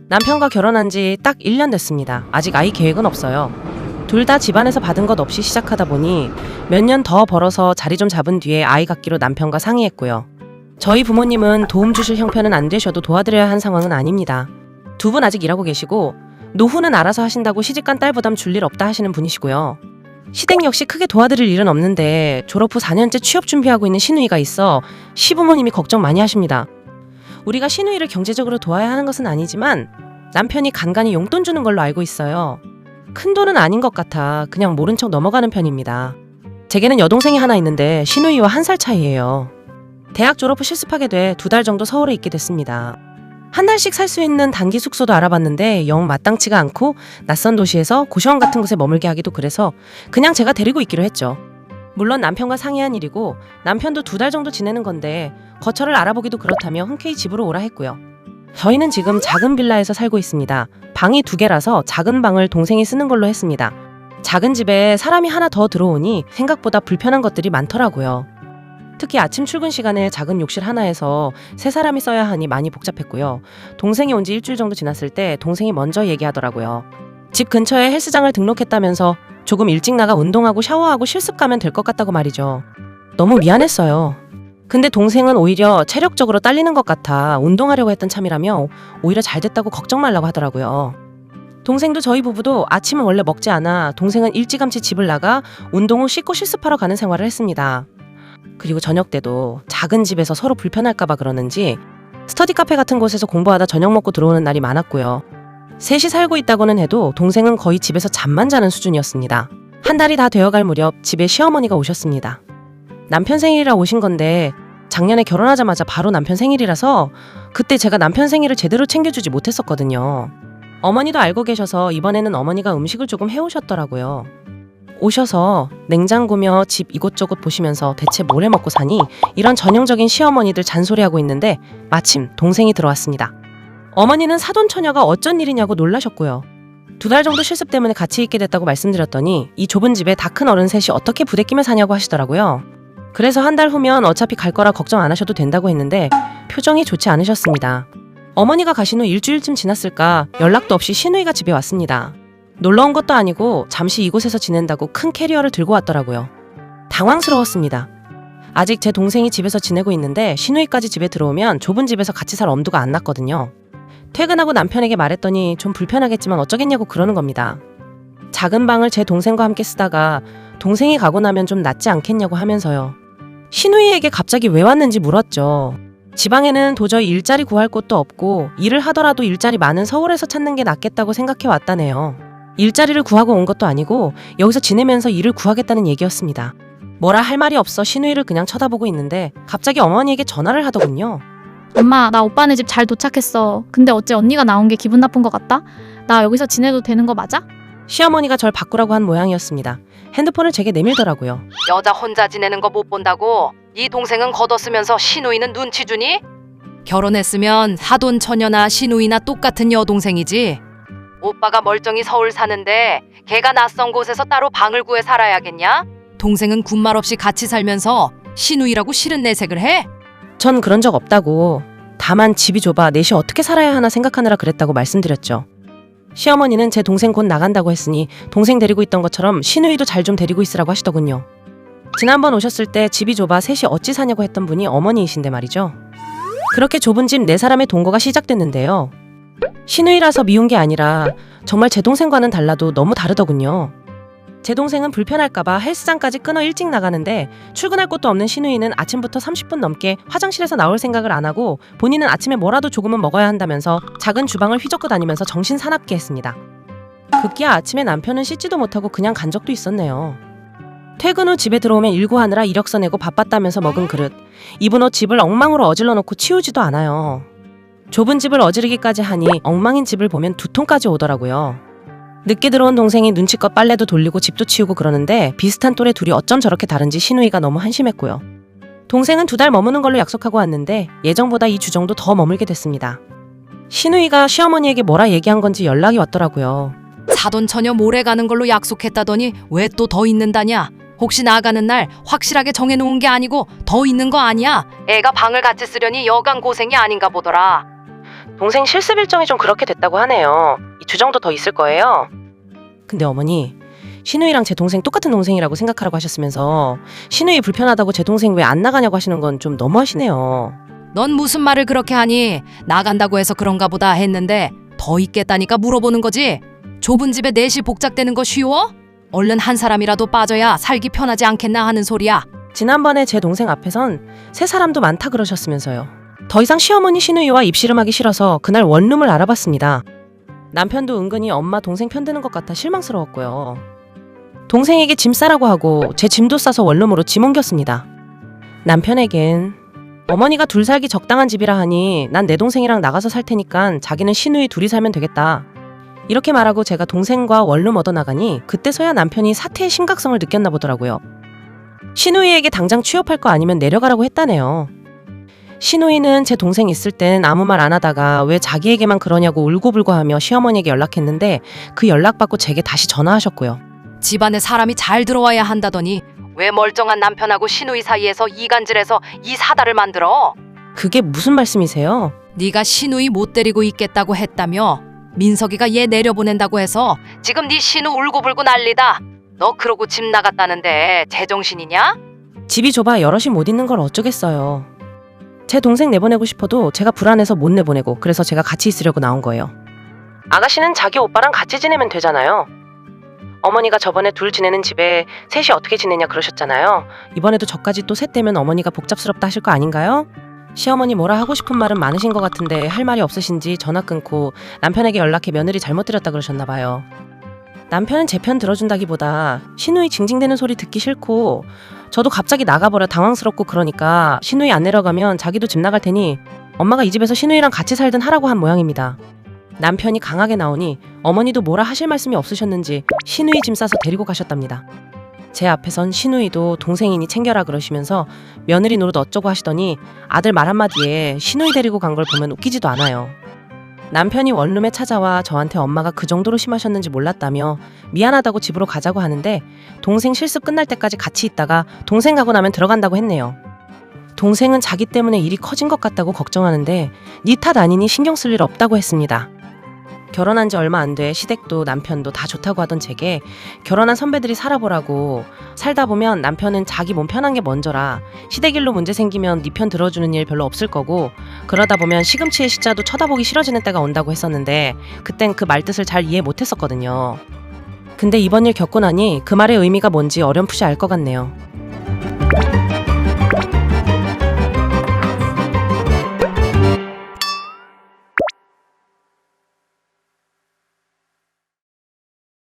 남편과 결혼한 지 딱 1년 됐습니다. 아직 아이 계획은 없어요. 둘 다 집안에서 받은 것 없이 시작하다 보니 몇 년 더 벌어서 자리 좀 잡은 뒤에 아이 갖기로 남편과 상의했고요. 저희 부모님은 도움 주실 형편은 안 되셔도 도와드려야 한 상황은 아닙니다. 두 분 아직 일하고 계시고 노후는 알아서 하신다고 시집간 딸 부담 줄 일 없다 하시는 분이시고요. 시댁 역시 크게 도와드릴 일은 없는데 졸업 후 4년째 취업 준비하고 있는 시누이가 있어 시부모님이 걱정 많이 하십니다. 우리가 시누이를 경제적으로 도와야 하는 것은 아니지만 남편이 간간히 용돈 주는 걸로 알고 있어요. 큰 돈은 아닌 것 같아 그냥 모른 척 넘어가는 편입니다. 제게는 여동생이 하나 있는데 시누이와 1살 차이예요. 대학 졸업 후 실습하게 돼 2달 정도 서울에 있게 됐습니다. 한 달씩 살 수 있는 단기 숙소도 알아봤는데 영 마땅치가 않고 낯선 도시에서 고시원 같은 곳에 머물게 하기도 그래서 그냥 제가 데리고 있기로 했죠. 물론 남편과 상의한 일이고 남편도 2달 정도 지내는 건데 거처를 알아보기도 그렇다며 흔쾌히 집으로 오라 했고요. 저희는 지금 작은 빌라에서 살고 있습니다. 방이 2개라서 작은 방을 동생이 쓰는 걸로 했습니다. 작은 집에 사람이 하나 더 들어오니 생각보다 불편한 것들이 많더라고요. 특히 아침 출근 시간에 작은 욕실 하나에서 3사람이 써야 하니 많이 복잡했고요. 동생이 온 지 일주일 정도 지났을 때 동생이 먼저 얘기하더라고요. 집 근처에 헬스장을 등록했다면서 조금 일찍 나가 운동하고 샤워하고 실습 가면 될 것 같다고 말이죠. 너무 미안했어요. 근데 동생은 오히려 체력적으로 딸리는 것 같아 운동하려고 했던 참이라며 오히려 잘 됐다고 걱정 말라고 하더라고요. 동생도 저희 부부도 아침은 원래 먹지 않아 동생은 일찌감치 집을 나가 운동 후 씻고 실습하러 가는 생활을 했습니다. 그리고 저녁 때도 작은 집에서 서로 불편할까봐 그러는지 스터디 카페 같은 곳에서 공부하다 저녁 먹고 들어오는 날이 많았고요. 셋이 살고 있다고는 해도 동생은 거의 집에서 잠만 자는 수준이었습니다. 한 달이 다 되어갈 무렵 집에 시어머니가 오셨습니다. 남편 생일이라 오신 건데 작년에 결혼하자마자 바로 남편 생일이라서 그때 제가 남편 생일을 제대로 챙겨주지 못했었거든요. 어머니도 알고 계셔서 이번에는 어머니가 음식을 조금 해오셨더라고요. 오셔서 냉장고며 집 이곳저곳 보시면서 대체 뭘 해 먹고 사니? 이런 전형적인 시어머니들 잔소리하고 있는데 마침 동생이 들어왔습니다. 어머니는 사돈 처녀가 어쩐 일이냐고 놀라셨고요. 2달 정도 실습 때문에 같이 있게 됐다고 말씀드렸더니 이 좁은 집에 다 큰 어른 셋이 어떻게 부대끼며 사냐고 하시더라고요. 그래서 한 달 후면 어차피 갈 거라 걱정 안 하셔도 된다고 했는데 표정이 좋지 않으셨습니다. 어머니가 가신 후 일주일쯤 지났을까 연락도 없이 시누이가 집에 왔습니다. 놀러 온 것도 아니고 잠시 이곳에서 지낸다고 큰 캐리어를 들고 왔더라고요. 당황스러웠습니다. 아직 제 동생이 집에서 지내고 있는데 시누이까지 집에 들어오면 좁은 집에서 같이 살 엄두가 안 났거든요. 퇴근하고 남편에게 말했더니 좀 불편하겠지만 어쩌겠냐고 그러는 겁니다. 작은 방을 제 동생과 함께 쓰다가 동생이 가고 나면 좀 낫지 않겠냐고 하면서요. 시누이에게 갑자기 왜 왔는지 물었죠. 지방에는 도저히 일자리 구할 곳도 없고 일을 하더라도 일자리 많은 서울에서 찾는 게 낫겠다고 생각해 왔다네요. 일자리를 구하고 온 것도 아니고 여기서 지내면서 일을 구하겠다는 얘기였습니다. 뭐라 할 말이 없어 시누이를 그냥 쳐다보고 있는데 갑자기 어머니에게 전화를 하더군요. 엄마, 나 오빠네 집 잘 도착했어. 근데 어째 언니가 나온 게 기분 나쁜 것 같다? 나 여기서 지내도 되는 거 맞아? 시어머니가 절 바꾸라고 한 모양이었습니다. 핸드폰을 제게 내밀더라고요. 여자 혼자 지내는 거 못 본다고? 네 동생은 걷어쓰면서 시누이는 눈치 주니? 결혼했으면 사돈 처녀나 시누이나 똑같은 여동생이지. 오빠가 멀쩡히 서울 사는데 걔가 낯선 곳에서 따로 방을 구해 살아야겠냐? 동생은 군말 없이 같이 살면서 시누이라고 싫은 내색을 해? 전 그런 적 없다고. 다만 집이 좁아 넷이 어떻게 살아야 하나 생각하느라 그랬다고 말씀드렸죠. 시어머니는 제 동생 곧 나간다고 했으니 동생 데리고 있던 것처럼 시누이도 잘 좀 데리고 있으라고 하시더군요. 지난번 오셨을 때 집이 좁아 셋이 어찌 사냐고 했던 분이 어머니이신데 말이죠. 그렇게 좁은 집 4사람의 동거가 시작됐는데요. 시누이라서 미운 게 아니라 정말 제 동생과는 달라도 너무 다르더군요. 제 동생은 불편할까봐 헬스장까지 끊어 일찍 나가는데 출근할 곳도 없는 시누이는 아침부터 30분 넘게 화장실에서 나올 생각을 안 하고 본인은 아침에 뭐라도 조금은 먹어야 한다면서 작은 주방을 휘젓고 다니면서 정신 사납게 했습니다. 급기야 아침에 남편은 씻지도 못하고 그냥 간 적도 있었네요. 퇴근 후 집에 들어오면 일구하느라 이력서 내고 바빴다면서 먹은 그릇, 입은 옷 집을 엉망으로 어질러 놓고 치우지도 않아요. 좁은 집을 어지르기까지 하니 엉망인 집을 보면 두통까지 오더라고요. 늦게 들어온 동생이 눈치껏 빨래도 돌리고 집도 치우고 그러는데 비슷한 또래 둘이 어쩜 저렇게 다른지 시누이가 너무 한심했고요. 동생은 2달 머무는 걸로 약속하고 왔는데 예정보다 2주 정도 더 머물게 됐습니다. 시누이가 시어머니에게 뭐라 얘기한 건지 연락이 왔더라고요. 사돈 처녀 모레 가는 걸로 약속했다더니 왜 또 더 있는다냐? 혹시 나가는 날 확실하게 정해놓은 게 아니고 더 있는 거 아니야? 애가 방을 같이 쓰려니 여간 고생이 아닌가 보더라. 동생 실습 일정이 좀 그렇게 됐다고 하네요. 2주 정도 더 있을 거예요. 근데 어머니, 신우이랑 제 동생 똑같은 동생이라고 생각하라고 하셨으면서 신우이 불편하다고 제 동생 왜 안 나가냐고 하시는 건 좀 너무하시네요. 넌 무슨 말을 그렇게 하니? 나간다고 해서 그런가 보다 했는데 더 있겠다니까 물어보는 거지. 좁은 집에 넷이 복작되는 거 쉬워? 얼른 한 사람이라도 빠져야 살기 편하지 않겠나 하는 소리야. 지난번에 제 동생 앞에선 새 사람도 많다 그러셨으면서요. 더 이상 시어머니 신우이와 입씨름하기 싫어서 그날 원룸을 알아봤습니다. 남편도 은근히 엄마 동생 편드는 것 같아 실망스러웠고요. 동생에게 짐 싸라고 하고 제 짐도 싸서 원룸으로 짐 옮겼습니다. 남편에겐 어머니가 둘 살기 적당한 집이라 하니 난 내 동생이랑 나가서 살 테니까 자기는 신우이 둘이 살면 되겠다. 이렇게 말하고 제가 동생과 원룸 얻어나가니 그때서야 남편이 사태의 심각성을 느꼈나 보더라고요. 신우이에게 당장 취업할 거 아니면 내려가라고 했다네요. 신우이는 제 동생 있을 땐 아무 말 안 하다가 왜 자기에게만 그러냐고 울고불고 하며 시어머니에게 연락했는데 그 연락받고 제게 다시 전화하셨고요. 집안에 사람이 잘 들어와야 한다더니 왜 멀쩡한 남편하고 신우이 사이에서 이간질해서 이 사달을 만들어? 그게 무슨 말씀이세요? 네가 신우이 못 데리고 있겠다고 했다며 민석이가 얘 내려보낸다고 해서 지금 네 신우 울고불고 난리다. 너 그러고 집 나갔다는데 제정신이냐? 집이 좁아 여럿이 못 있는 걸 어쩌겠어요. 제 동생 내보내고 싶어도 제가 불안해서 못 내보내고 그래서 제가 같이 있으려고 나온 거예요. 아가씨는 자기 오빠랑 같이 지내면 되잖아요. 어머니가 저번에 둘 지내는 집에 셋이 어떻게 지내냐 그러셨잖아요. 이번에도 저까지 또 셋 되면 어머니가 복잡스럽다 하실 거 아닌가요? 시어머니 뭐라 하고 싶은 말은 많으신 것 같은데 할 말이 없으신지 전화 끊고 남편에게 연락해 며느리 잘못 드렸다 그러셨나 봐요. 남편은 제 편 들어준다기보다 신우이 징징대는 소리 듣기 싫고 저도 갑자기 나가버려 당황스럽고 그러니까 신우이 안 내려가면 자기도 집 나갈 테니 엄마가 이 집에서 신우이랑 같이 살든 하라고 한 모양입니다. 남편이 강하게 나오니 어머니도 뭐라 하실 말씀이 없으셨는지 신우이 짐 싸서 데리고 가셨답니다. 제 앞에선 신우이도 동생이니 챙겨라 그러시면서 며느리 노릇 어쩌고 하시더니 아들 말 한마디에 신우이 데리고 간 걸 보면 웃기지도 않아요. 남편이 원룸에 찾아와 저한테 엄마가 그 정도로 심하셨는지 몰랐다며 미안하다고 집으로 가자고 하는데 동생 실습 끝날 때까지 같이 있다가 동생 가고 나면 들어간다고 했네요. 동생은 자기 때문에 일이 커진 것 같다고 걱정하는데 니 탓 아니니 신경 쓸 일 없다고 했습니다. 결혼한 지 얼마 안 돼 시댁도 남편도 다 좋다고 하던 제게 결혼한 선배들이 살아보라고 살다 보면 남편은 자기 몸 편한 게 먼저라 시댁 일로 문제 생기면 네 편 들어주는 일 별로 없을 거고 그러다 보면 시금치의 시자도 쳐다보기 싫어지는 때가 온다고 했었는데 그땐 그 말뜻을 잘 이해 못했었거든요. 근데 이번 일 겪고 나니 그 말의 의미가 뭔지 어렴풋이 알 것 같네요.